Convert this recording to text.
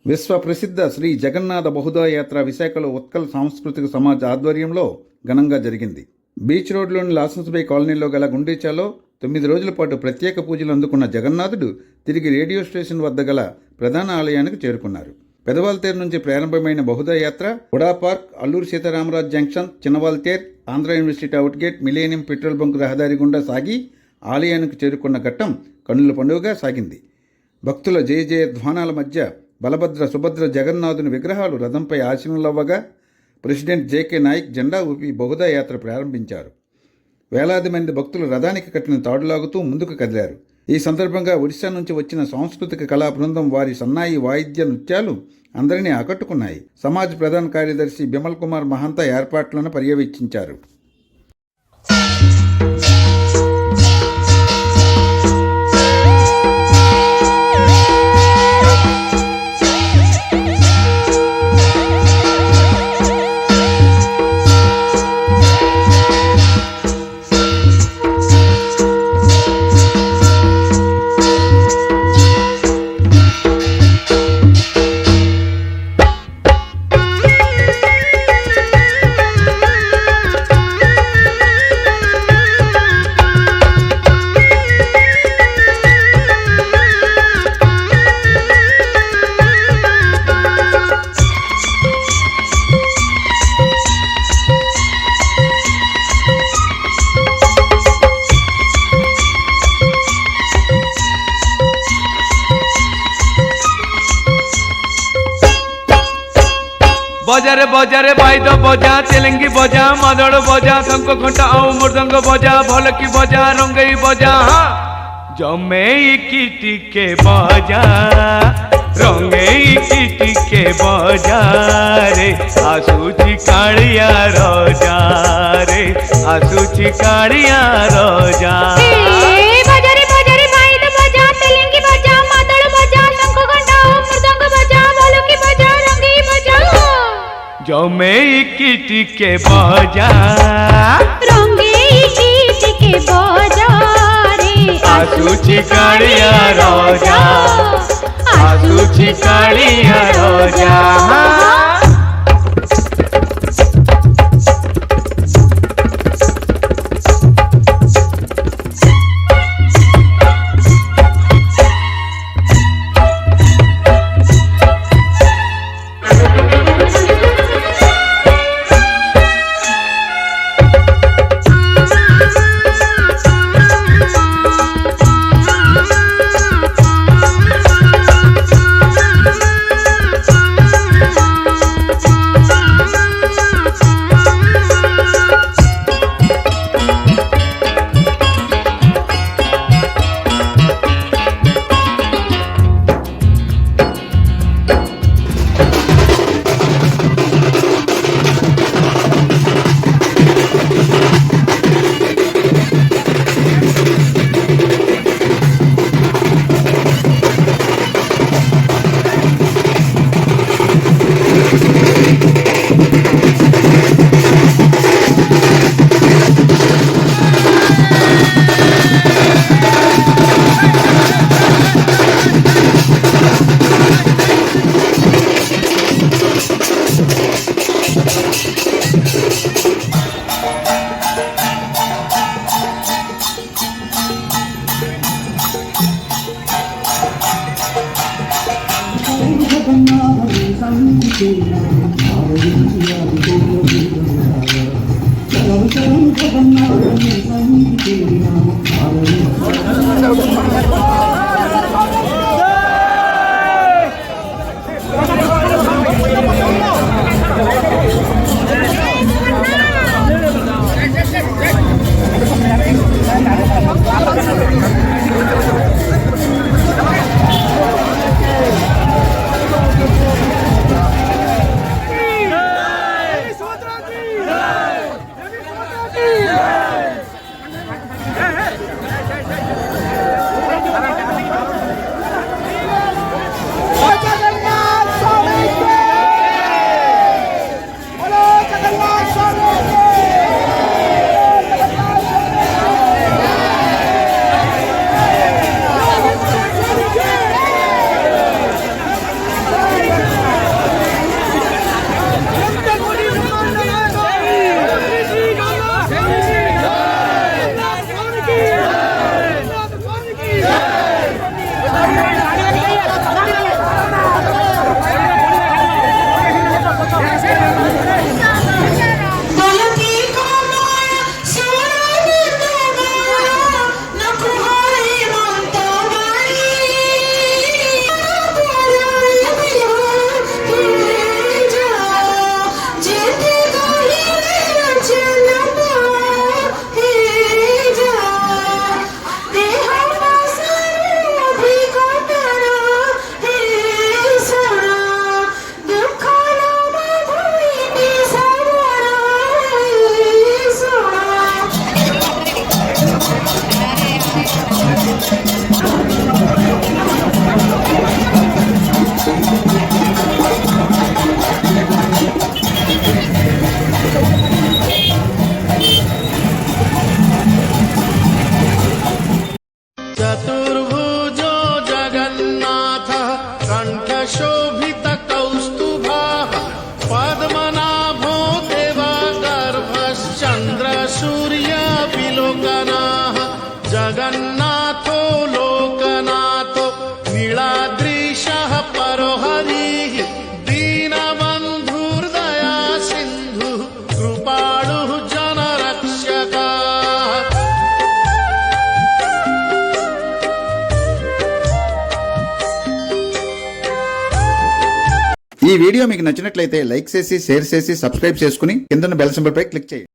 విశ్వ ప్రసిద్ధ శ్రీ జగన్నాథ బహుదాయాత్ర విశాఖలో ఉత్కల్ సాంస్కృతిక సమాజ్ ఆధ్వర్యంలో ఘనంగా జరిగింది. బీచ్ రోడ్లోని లాసెన్స్ బే కాలనీలో గల గుండీచాలో 9 రోజుల పాటు ప్రత్యేక పూజలు అందుకున్న జగన్నాథుడు తిరిగి రేడియో స్టేషన్ వద్ద గల ప్రధాన ఆలయానికి చేరుకున్నారు. పెదవాల్తేరు నుంచి ప్రారంభమైన బహుదాయాత్ర UDA park, Alluri Sitaramaraju junction, Chinnawaltair, Andhra university out gate, millennium petrol bunk రహదారి గుండా సాగి ఆలయానికి చేరుకున్న ఘట్టం కన్నుల పండుగగా సాగింది. భక్తుల జయ జయ ధ్వానాల మధ్య బలభద్ర, సుభద్ర, జగన్నాథుని విగ్రహాలు రథంపై ఆశీనులవ్వగా ప్రెసిడెంట్ జేకే నాయక్ జెండా ఊపి బహుదాయాత్ర ప్రారంభించారు. వేలాది మంది భక్తులు రథానికి కట్టిన తాడులాగుతూ ముందుకు కదిలారు. ఈ సందర్భంగా ఒడిశా నుంచి వచ్చిన సాంస్కృతిక కళా బృందం వారి సన్నాయి వాయిద్య నృత్యాలు అందరినీ ఆకట్టుకున్నాయి. సమాజ్ ప్రధాన కార్యదర్శి బిమల్ కుమార్ మహంతా ఏర్పాట్లను పర్యవేక్షించారు. बजारे बजारे बाइद बजा, तेलंगी बजा, मादड़ बजा, शंख घंटा और मृदंग बजा, ढोलकी बजा, रंगई बजा, जमे कीटी के बजा, रंगे कीटी के बजा रे, आसुची कालिया रोजा रे, आसुची कालिया रोजा। जमे कीटी के बजा, रंगे कीटी के बजा रे, आसुची कालिया रोजा, आसुची कालिया रोजा। चतुर्भुजो जगन्नाथः कण्ठशोभितकौस्तुभः पद्मनाभो देवगर्भश्चन्द्रसूर्यविलोकनाः जगन्नाथो लोकनाथो नीलाद्रीशः परोहरिः दीनबन्धुर्दया सिन्धुः कृपाळुः जनरक्षकः। ఈ వీడియో మీకు నచ్చినట్లయితే లైక్ చేసి షేర్ చేసి సబ్స్క్రైబ్ చేసుకుని కింద బెల్ సింబల్ పై క్లిక్ చేయండి.